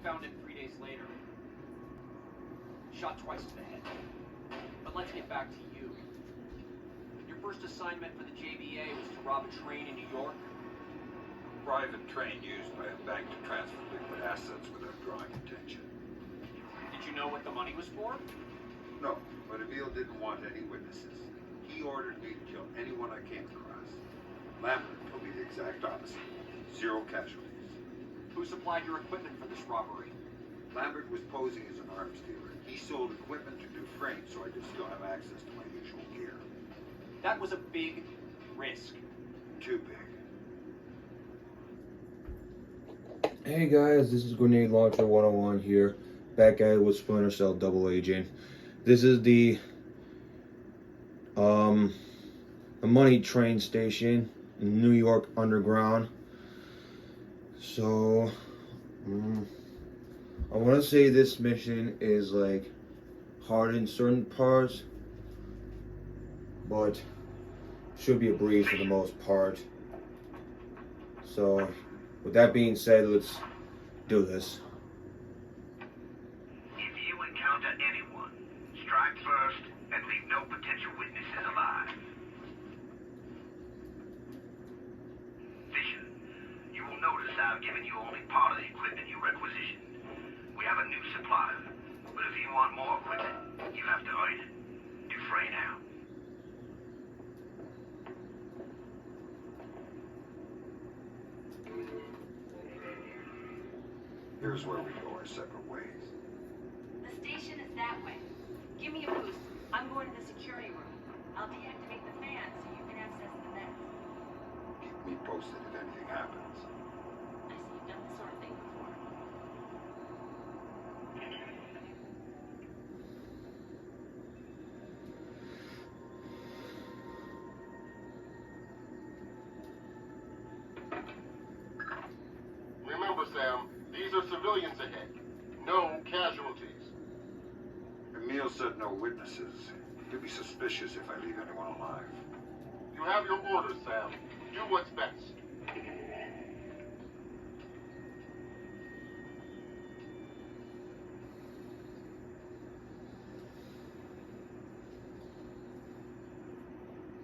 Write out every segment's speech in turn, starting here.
found him 3 days later. Shot twice to the head. But let's get back to you. Your first assignment for the JVA was to rob a train in New York? Private train used by a bank to transfer liquid assets without drawing attention. Did you know what the money was for? No, but Emil didn't want any witnesses. He ordered me to kill anyone I came across. Lambert told me the exact opposite. 0 casualties. Who supplied your equipment for this robbery? Lambert was posing as an arms dealer. He sold equipment to do frames, so I could still have access to my usual gear. That was a big risk. Too big. Hey guys, this is Grenade Launcher 101 here, back at it with Splinter Cell Double Agent. This is the money train station in New York Underground. So, I want to say this mission is like hard in certain parts, but should be a breeze for the most part. So, with that being said, let's do this. If you encounter anyone, strike first and leave no potential witnesses alive. Fisher, you will notice I've given you only part of the equipment you requisitioned. We have a new supplier, but if you want more equipment, you have to earn it. Dufresne out. Here's where we go our separate ways. The station is that way. Give me a boost. I'm going to the security room. I'll deactivate the fan so you can access the vents. Keep me posted if anything happens. I see you've done this sort of thing before. Remember, Sam, these are civilians ahead. No casualties. Emil said no witnesses. He'd be suspicious if I leave anyone alive. You have your orders, Sam. Do what's best.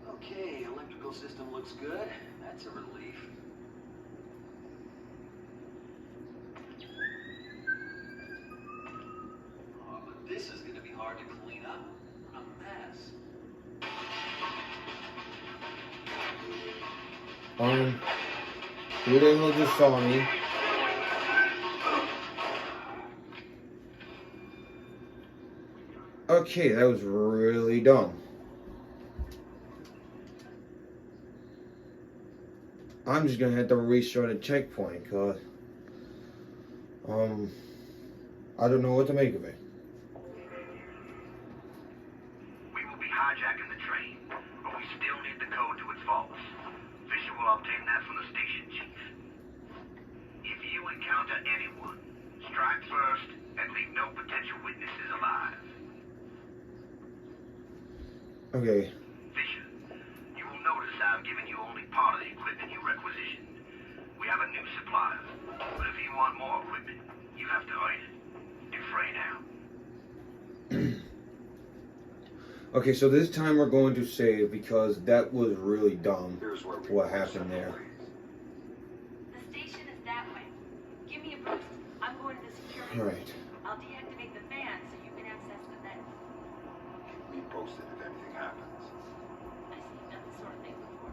Okay, electrical system looks good. That's a relief. Oh, but this is gonna be hard to clean up. What a mess. Who the hell just saw me? Okay, that was really dumb. I'm just gonna have to restart a checkpoint, cause I don't know what to make of it. We will be hijacking the train, but we still need the code to its vaults. Fisher will obtain that from the station chief. If you encounter anyone, strike first and leave no potential witnesses alive. Okay. Fisher, you will notice I've given you only part of the equipment you requisitioned. We have a new supplier, but if you want more equipment, you have to earn it. Dufresne out. Okay, so this time we're going to save because that was really dumb. Here's where we What go our happened separate there? ways. The station is that way. Give me a boost. I'm going to the security All room. right. I'll deactivate the fan so you can access the vents. Keep me posted if anything happens. I see you've done this sort of thing before.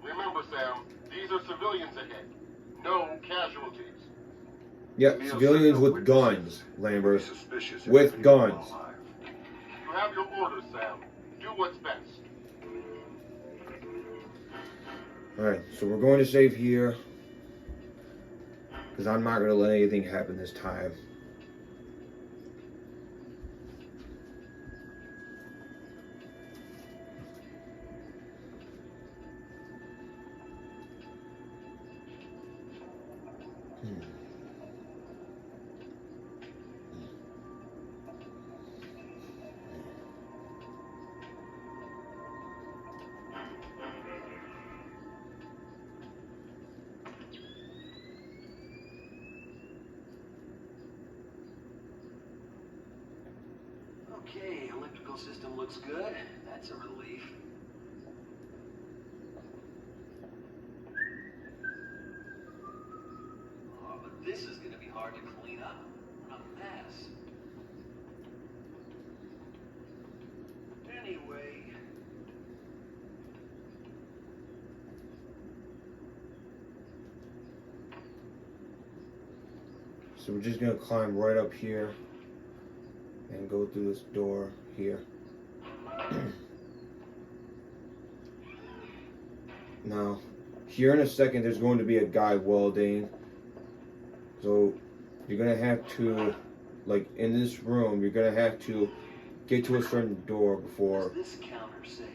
Remember, Sam, these are civilians ahead. No casualties. Yep, Emil civilians said no with guns, witnesses. Lambert. He'd be suspicious if With I leave guns. anyone alive. You have your orders, Sam. Do what's best. Alright, so we're going to save here. Because I'm not going to let anything happen this time. Okay, electrical system looks good. That's a relief. Oh, but this is gonna be hard to clean up. What a mess. Anyway. So we're just gonna climb right up here and go through this door here. Now, here in a second, there's going to be a guy welding. So you're gonna have to, like in this room, you're gonna have to get to a certain door before What does this counter say?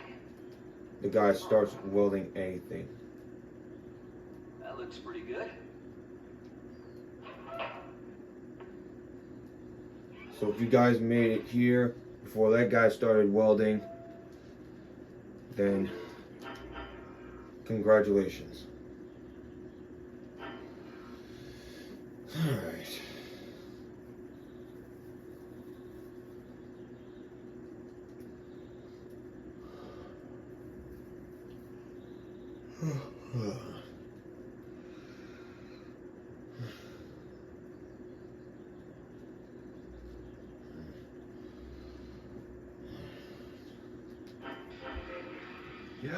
the guy starts welding anything. That looks pretty good. So if you guys made it here before that guy started welding, then congratulations. Alright. Yep. Do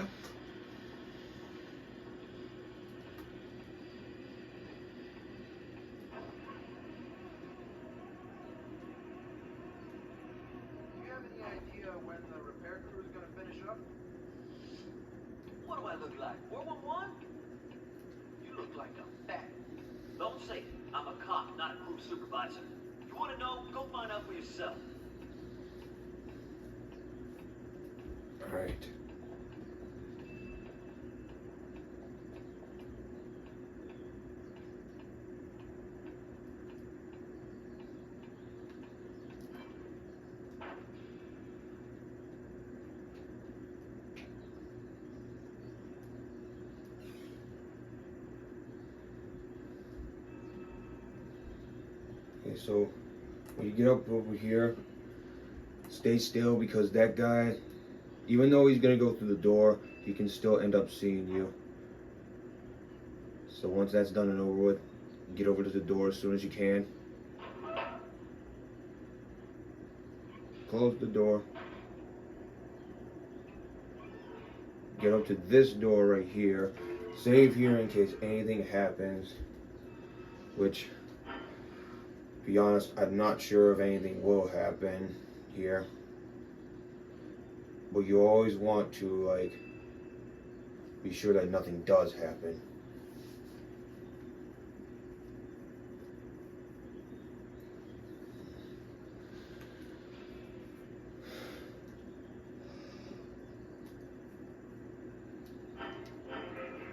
you have any idea when the repair crew is going to finish up? What do I look like? 411? You look like a fat. Don't say it. I'm a cop, not a crew supervisor. You want to know? Go find out for yourself. Alright. Okay, so when you get up over here, stay still because that guy, even though he's gonna go through the door, he can still end up seeing you. So once that's done and over with, get over to the door as soon as you can. Close the door. Get up to this door right here. Save here in case anything happens. Which, to be honest, I'm not sure if anything will happen here. But you always want to, like, be sure that nothing does happen.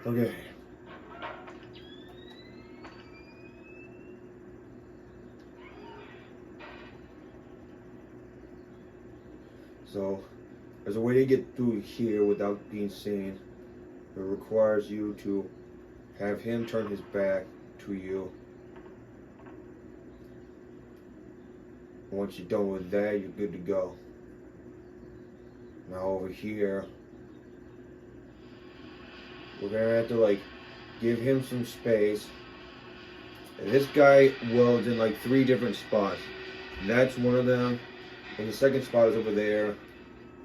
Okay. So, there's a way to get through here without being seen. It requires you to have him turn his back to you. Once you're done with that, you're good to go. Now over here, we're gonna have to like give him some space. And this guy welds in like 3 different spots. That's one of them. And the second spot is over there.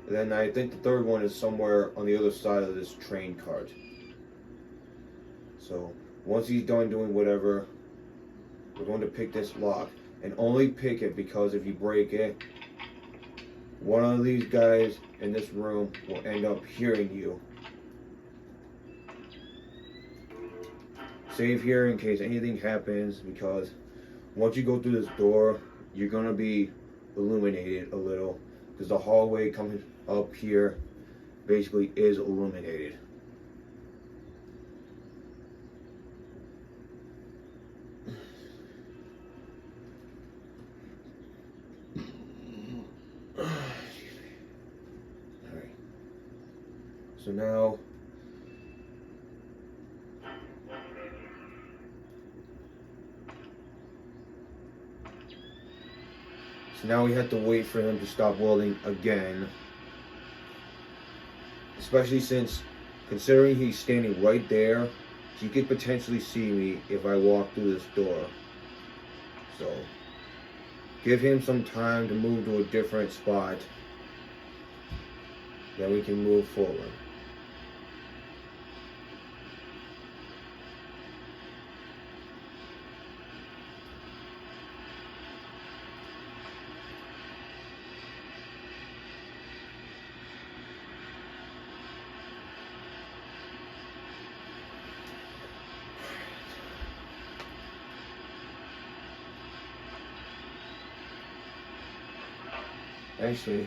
And then I think the third one is somewhere on the other side of this train cart. So once he's done doing whatever, we're going to pick this lock. And only pick it because if you break it, one of these guys in this room will end up hearing you. Save here in case anything happens, because once you go through this door, you're going to be illuminated a little. Because the hallway coming up here basically is illuminated. Alright. So now So now we have to wait for him to stop welding again. Especially since, considering he's standing right there, he could potentially see me if I walk through this door. So, give him some time to move to a different spot. Then we can move forward. Actually,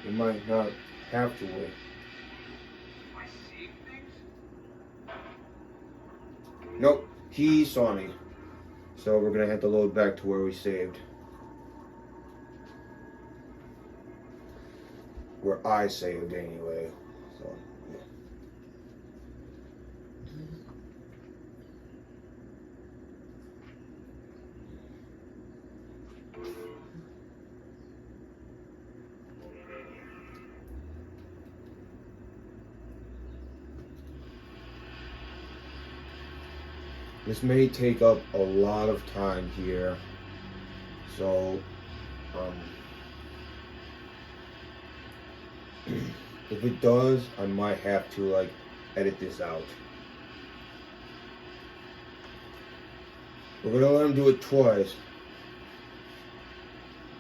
we might not have to wait. I see things? Nope, he saw me. So we're gonna have to load back to where we saved. Where I saved anyway. So, yeah. This may take up a lot of time here, so if it does, I might have to like edit this out. We're gonna let him do it twice,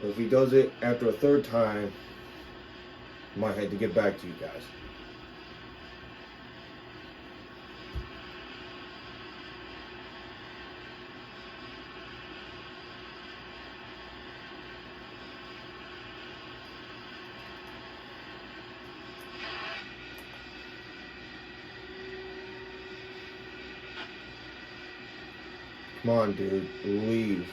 but if he does it after a third time, I might have to get back to you guys. Come on, dude, leave.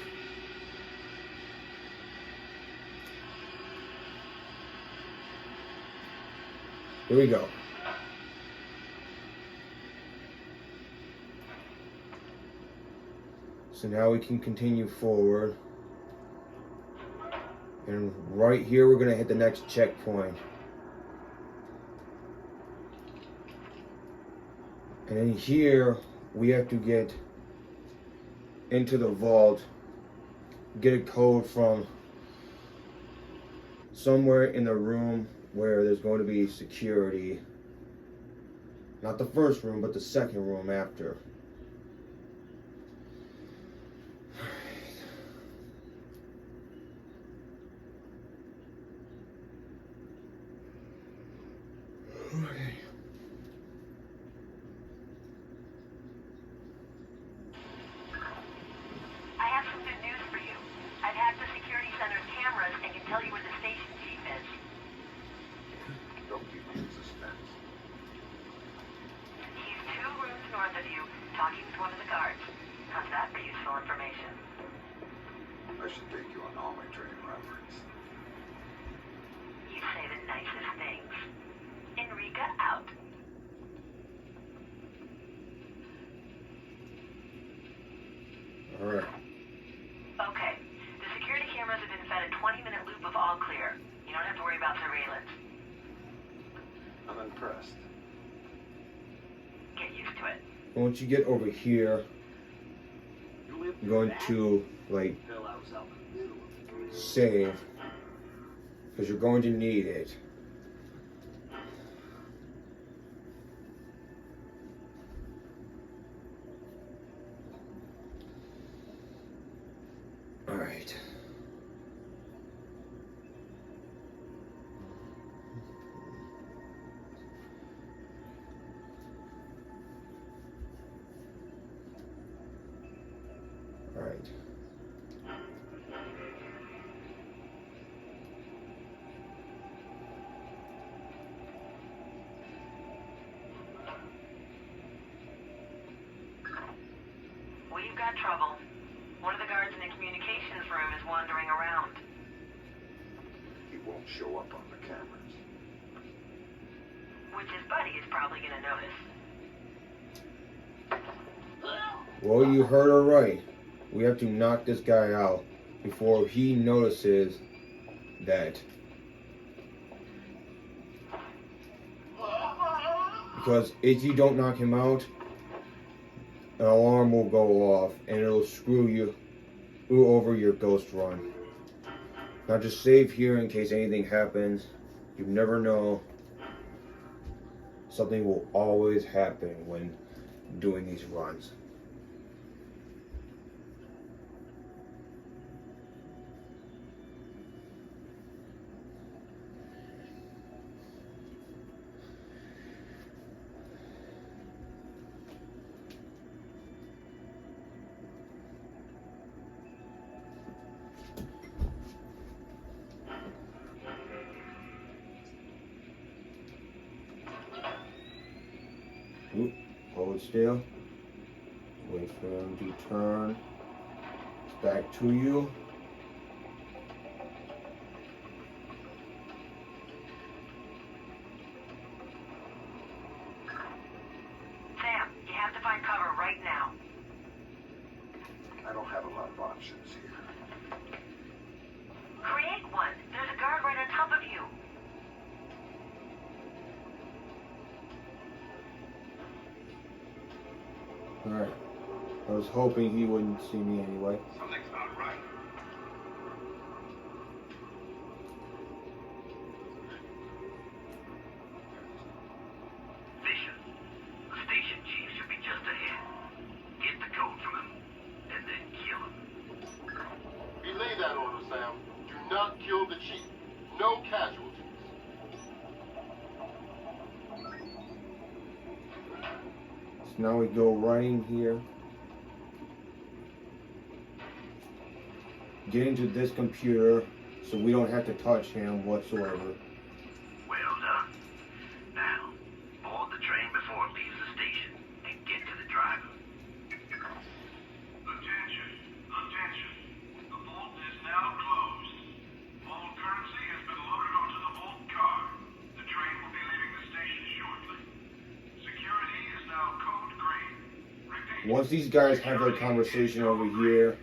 Here we go. So now we can continue forward. And right here, we're gonna hit the next checkpoint. And in here, we have to get into the vault, get a code from somewhere in the room where there's going to be security. Not the first room, but the second room after. Okay. I have some good news for you. I've hacked the security center's cameras and can tell you where the station chief is. Don't keep me in suspense. He's 2 rooms north of you, talking with one of the guards. How's that for useful information? I should take you on all my train reference. You say the nicest things. Enrica out. All right. Okay. The security cameras have been fed a 20-minute loop of all clear. You don't have to worry about surveillance. I'm impressed. Get used to it. Once you get over here, You lived you're through going that? to like Hell, I was out in the middle of it. save, because you're going to need it. All right. All right. We've got trouble. One of the guards in the communications room is wandering around. He won't show up on the cameras. Which his buddy is probably going to notice. Well, you heard her right. We have to knock this guy out before he notices that. Because if you don't knock him out, an alarm will go off and it'll screw you over your ghost run. Now just save here in case anything happens. You never know. Something will always happen when doing these runs. Oop, hold still. Wait for him to turn back to you. Sam, you have to find cover right now. I don't have a lot of options here. Create one. There's a guard right on top of you. Alright. I was hoping he wouldn't see me anyway. Something's not right. Bishop, the station chief should be just ahead. Get the code from him, and then kill him. Relay that order, Sam. Do not kill the chief. No casualties. So now we go running here. Get into this computer so we don't have to touch him whatsoever. Well done. Now, board the train before it leaves the station and get to the driver. Attention, attention. The vault is now closed. All currency has been loaded onto the vault car. The train will be leaving the station shortly. Security is now code green. Repeat. Once these guys have their conversation over here,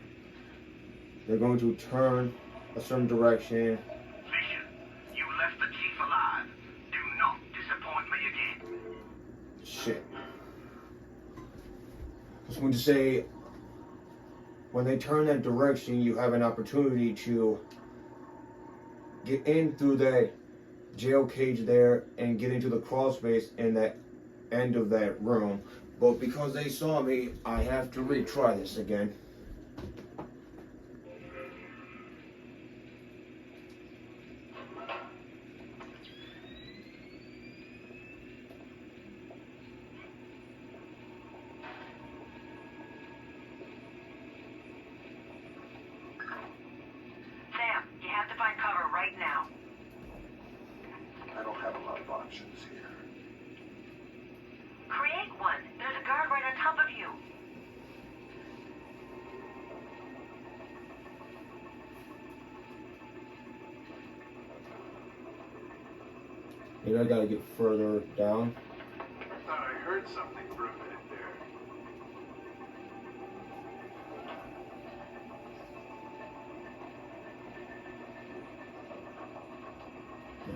they're going to turn a certain direction. Bishop, you left the chief alive. Do not disappoint me again. Shit. I was going to say, when they turn that direction, you have an opportunity to get in through that jail cage there and get into the crawl space in that end of that room. But because they saw me, I have to retry this again. Sam, you have to find cover right now. I don't have a lot of options here. Create one. There's a guard right on top of you. Maybe I gotta get further down. I thought I heard something for a minute there.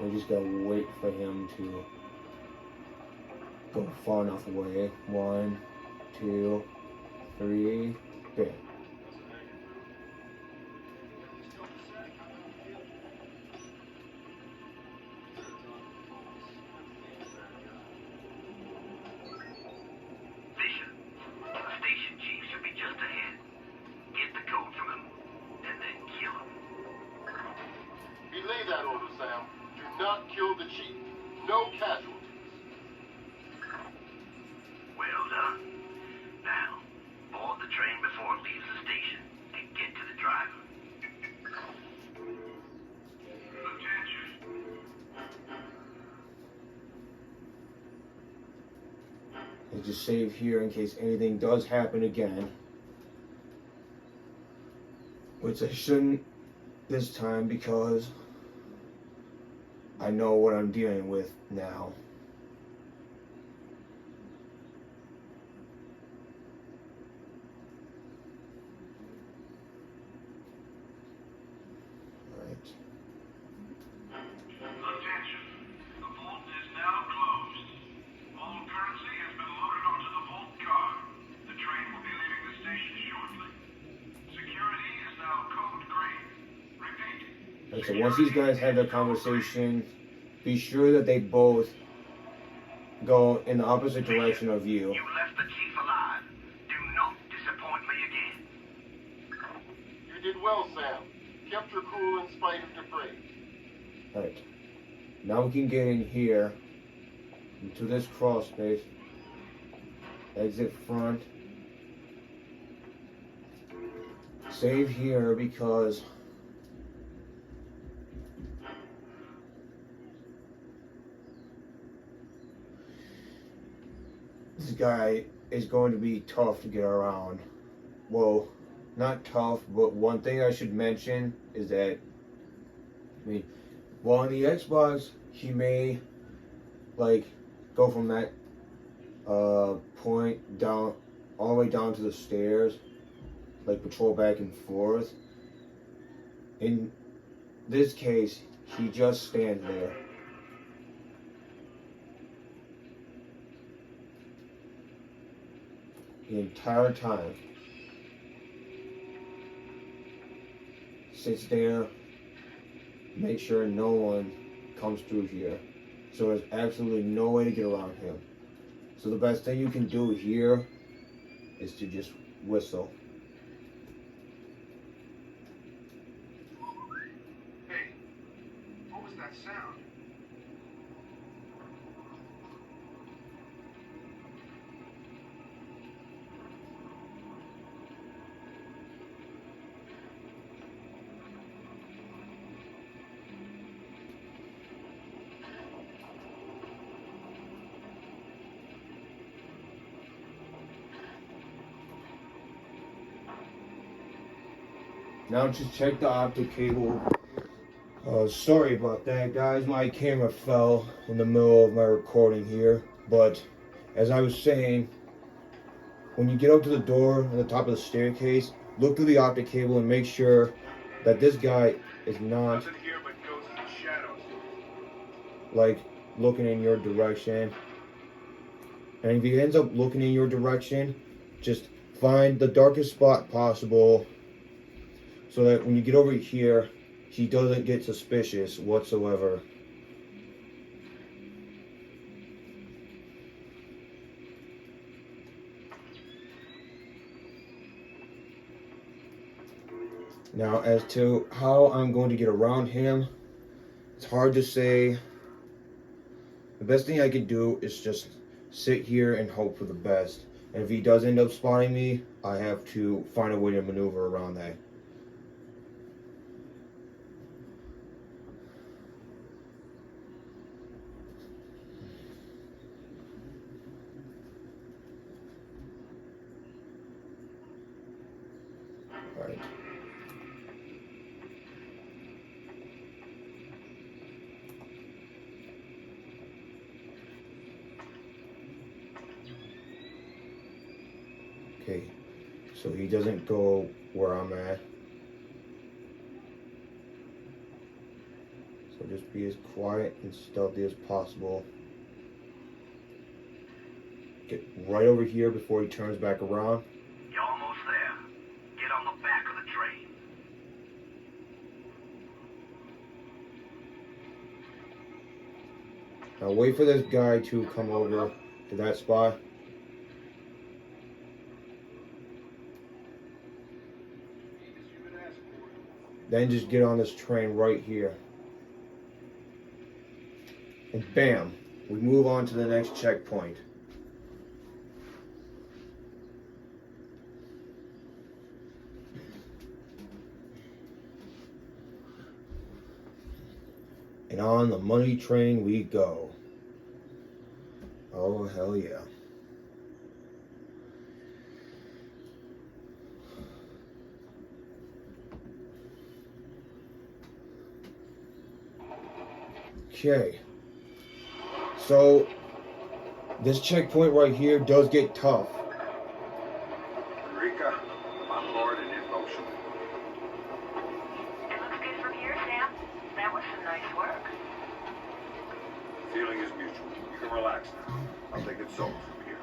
We just gotta wait for him to go far enough away. 1, 2, 3, bam. Bishop, the station chief should be just ahead. Get the code from him, and then kill him. Relay that order, Sam. Do not kill the chief. No casualties. Well done. Now, board the train before it leaves the station and get to the driver. Attention. I just save here in case anything does happen again. Which I shouldn't this time because I know what I'm dealing with now. Right. Like, so once these guys have their conversation, be sure that they both go in the opposite direction of you. You left the chief alive. Do not disappoint me again. You did well, Sam. Kept your cool in spite of debris. Alright. Now we can get in here into this crawl space. Exit front. Save here because this guy is going to be tough to get around. Well, not tough, but one thing I should mention is that, I mean, well, on the Xbox, he may, like, go from that point down, all the way down to the stairs, like, patrol back and forth. In this case, he just stands there. The entire time. Sits there, make sure no one comes through here. So there's absolutely no way to get around him. So the best thing you can do here is to just whistle. Hey, what was that sound? Now just check the optic cable. Sorry about that, guys. My camera fell in the middle of my recording here. But as I was saying, when you get up to the door at the top of the staircase, look through the optic cable and make sure that this guy is not, Nothing here but ghosts and shadows. like, looking in your direction. And if he ends up looking in your direction, just find the darkest spot possible so that when you get over here, he doesn't get suspicious whatsoever. Now, as to how I'm going to get around him, it's hard to say. The best thing I could do is just sit here and hope for the best. And if he does end up spotting me, I have to find a way to maneuver around that. Alright. Okay, so he doesn't go where I'm at. So just be as quiet and stealthy as possible. Get right over here before he turns back around. You're almost there. Get on the back of the train. Now wait for this guy to come over to that spot. Then just get on this train right here. And bam, we move on to the next checkpoint. And on the money train we go. Oh, hell yeah. Okay. So, this checkpoint right here does get tough. Eureka, I'm board and in motion. It looks good from here, Sam. That was some nice work. Feeling is mutual. You can relax now. I'll take it solo from here.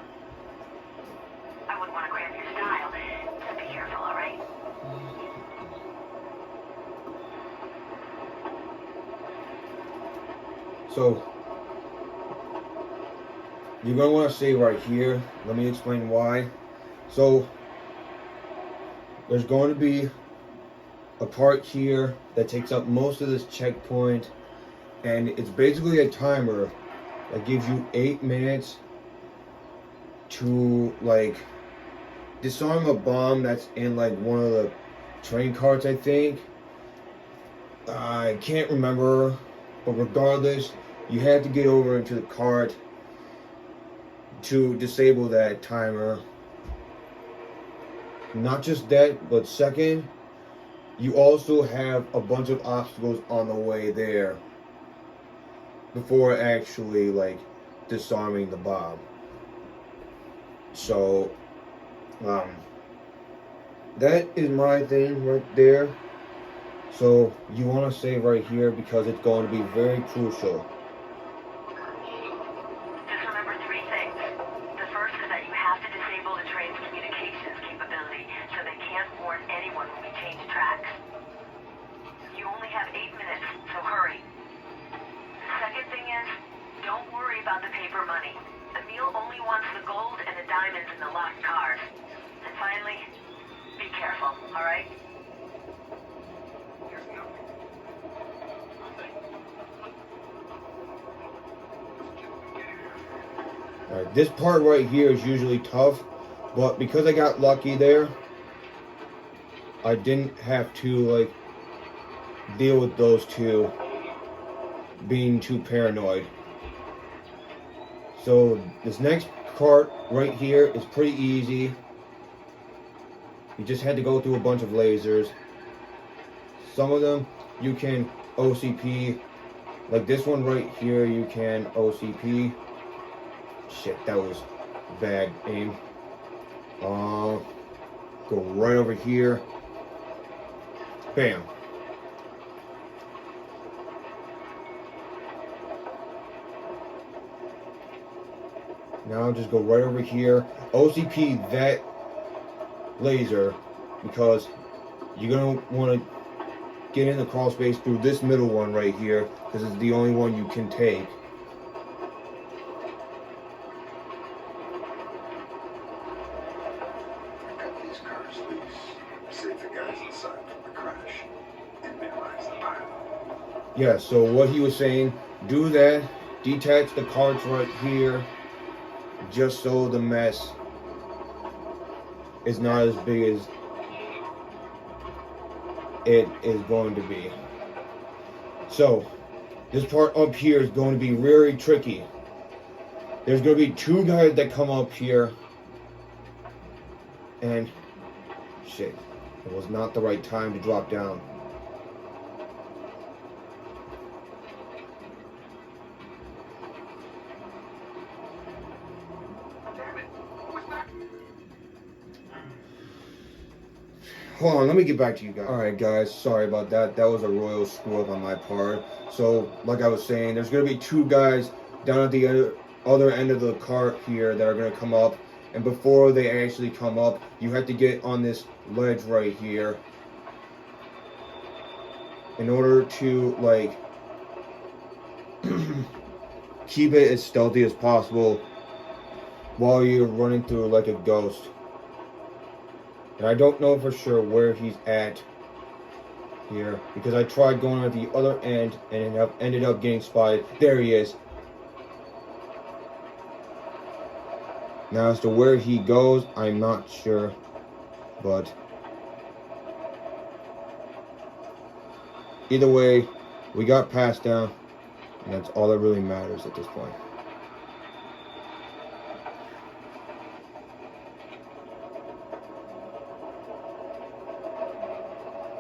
I wouldn't want to cramp your style. Just be careful, all right? So you're gonna want to stay right here. Let me explain why. So there's going to be a part here that takes up most of this checkpoint, and it's basically a timer that gives you 8 minutes to like disarm a bomb that's in like one of the train carts, I think. I can't remember, but regardless, you have to get over into the cart to disable that timer. Not just that, but second, you also have a bunch of obstacles on the way there before actually like disarming the bomb. So that is my thing right there. So you want to stay right here because it's going to be very crucial. Just remember 3 things. The first is that you have to disable the train's communications capability so they can't warn anyone when we change tracks. You only have 8 minutes, so hurry. The second thing is, don't worry about the paper money. Emil only wants the gold and the diamonds in the locked cars. And finally, be careful, alright? Alright, this part right here is usually tough, but because I got lucky there, I didn't have to like deal with those two being too paranoid. So this next part right here is pretty easy. You just had to go through a bunch of lasers. Some of them you can OCP, like this one right here you can OCP. Shit, that was bad aim. Go right over here. Bam. Now just go right over here. OCP that laser because you're gonna want to get in the crawl space through this middle one right here because it's the only one you can take. Cut these cars loose. Save the guys inside from the crash. And minimize the pile. Yeah, so what he was saying, do that, detach the carts right here, just so the mess is not as big as it is going to be. So, this part up here is going to be very tricky. There's going to be 2 guys that come up here, and shit, it was not the right time to drop down. Hold on, let me get back to you guys. Alright guys, sorry about that. That was a royal screw up on my part. So, like I was saying, there's going to be 2 guys down at the other end of the cart here that are going to come up. And before they actually come up, you have to get on this ledge right here. In order to, like, keep it as stealthy as possible while you're running through like a ghost. And I don't know for sure where he's at here because I tried going at the other end and ended up getting spotted. There he is. Now as to where he goes, I'm not sure, but either way, we got passed down, and that's all that really matters at this point.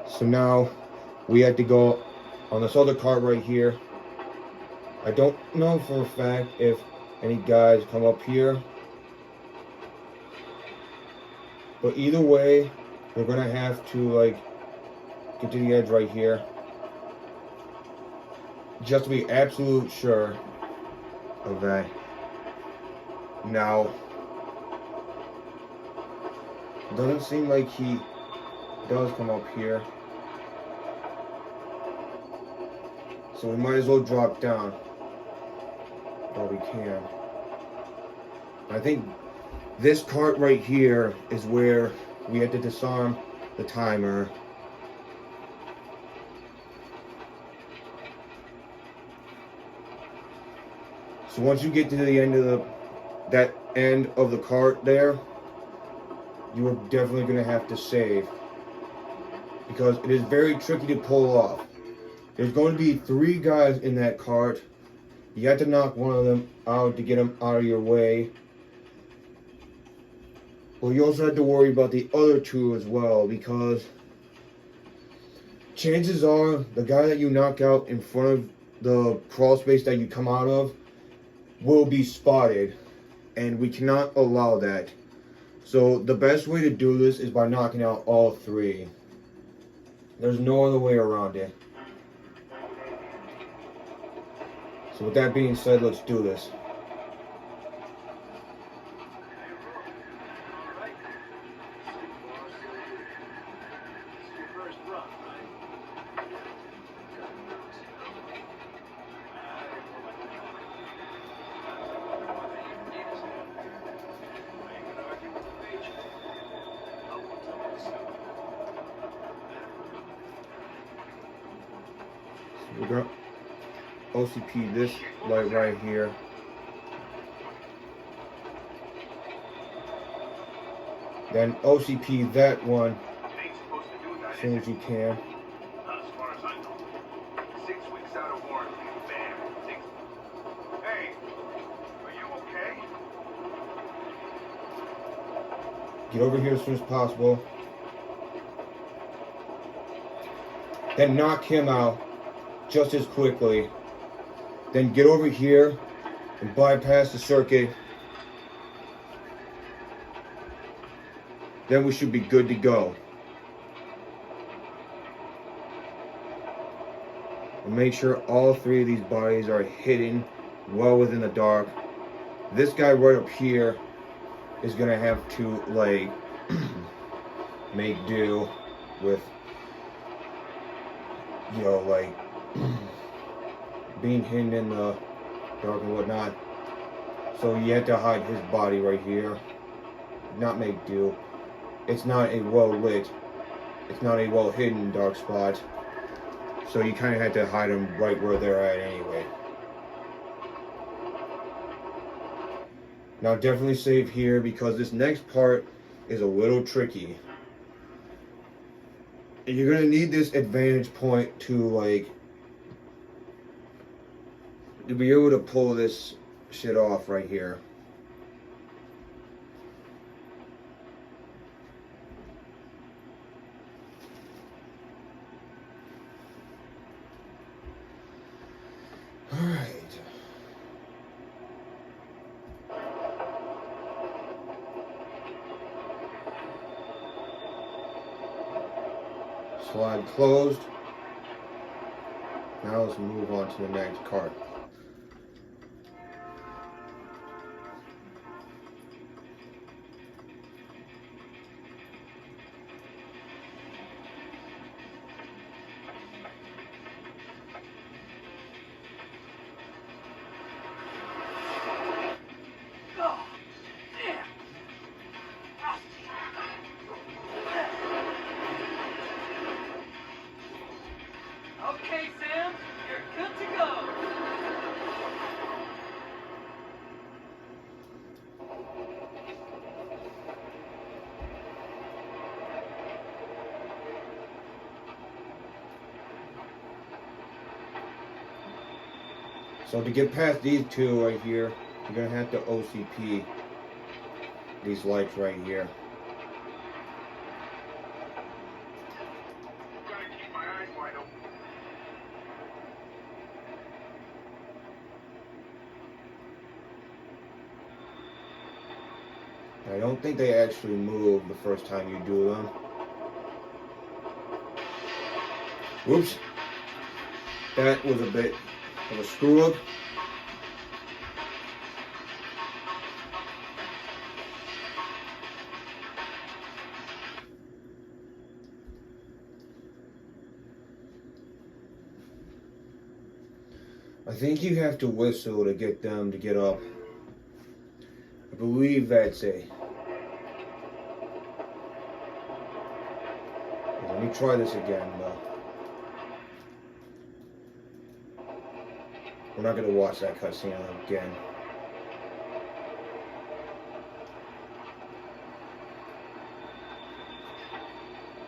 So now we had to go on this other cart right here. I don't know for a fact if any guys come up here, but either way, we're gonna have to like get to the edge right here, just to be absolute sure of that. Now, it doesn't seem like he does come up here. So we might as well drop down. while we can. I think this part right here is where we have to disarm the timer. So once you get to the end of that end of the cart there, you are definitely going to have to save, because it is very tricky to pull off. There's going to be 3 guys in that cart. You have to knock one of them out to get them out of your way. Well, you also have to worry about the other 2 as well, because chances are the guy that you knock out in front of the crawl space that you come out of will be spotted, and we cannot allow that. So the best way to do this is by knocking out all 3. There's no other way around it. So with that being said, let's do this. We're gonna OCP this light right here. Then OCP that one as soon as you can. Not as far as I know. 6 weeks out of warranty. Bam. Hey, are you okay? Get over here as soon as possible. Then knock him out just as quickly. Then get over here and bypass the circuit. Then we should be good to go. And make sure all 3 of these bodies are hidden well within the dark. This guy right up here is gonna have to like make do with, you know, like being hidden in the dark and whatnot. So you have to hide his body right here. Not make do. It's not a well lit, it's not a well hidden dark spot. So you kind of have to hide them right where they're at anyway. Now definitely save here, because this next part is a little tricky. And you're gonna need this advantage point to be able to pull this shit off right here. Alright. Slide closed. Now let's move on to the next card. Okay, Sam, you're good to go. So to get past these 2 right here, you're gonna have to OCP these lights right here. Gotta keep my eyes wide open. I don't think they actually move the first time you do them. Whoops. That was a bit of a screw up. I think you have to whistle to get them to get up. I believe that's a. Let me try this again, though. We're not going to watch that cutscene again.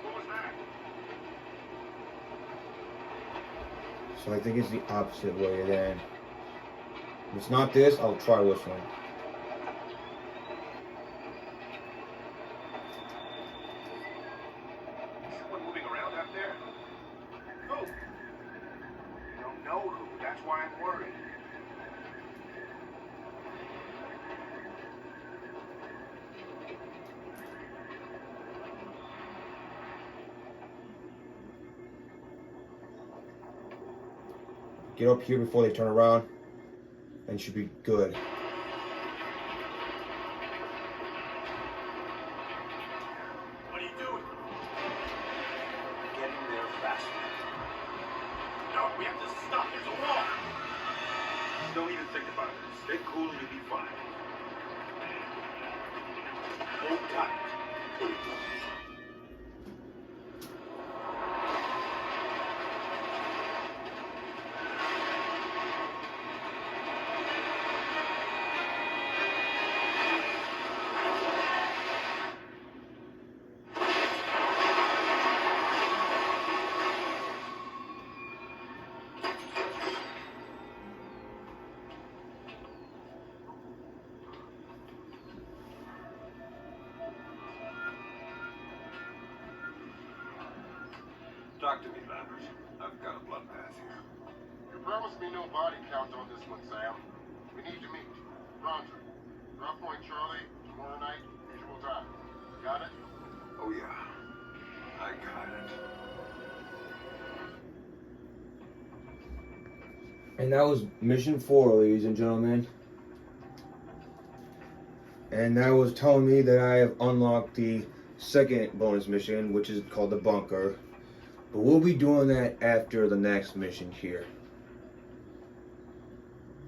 What was that? So I think it's the opposite way then. If it's not this, I'll try whistling. Someone moving around out there? Who? Don't know who. That's why I'm worried. Get up here before they turn around, and should be good. What are you doing? Getting there faster. No, we have to stop. There's a wall. Don't even think about it. Stay cool and you'll be fine. Hold tight. Talk to me, Lambert. I've got a bloodbath here. You promised me no body count on this one, Sam. We need to meet. Roger. Drop Point Charlie, tomorrow night, usual time. Got it? Oh, yeah. I got it. And that was mission 4, ladies and gentlemen. And that was telling me that I have unlocked the second bonus mission, which is called the bunker. But we'll be doing that after the next mission here,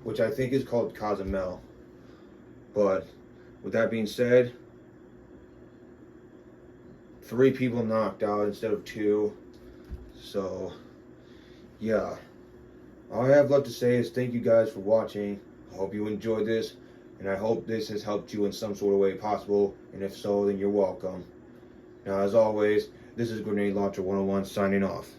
which I think is called Cozumel. But with that being said, 3 people knocked out instead of 2. So, yeah. All I have left to say is thank you guys for watching. I hope you enjoyed this, and I hope this has helped you in some sort of way possible. And if so, then you're welcome. Now, as always, this is Grenade Launcher 101 signing off.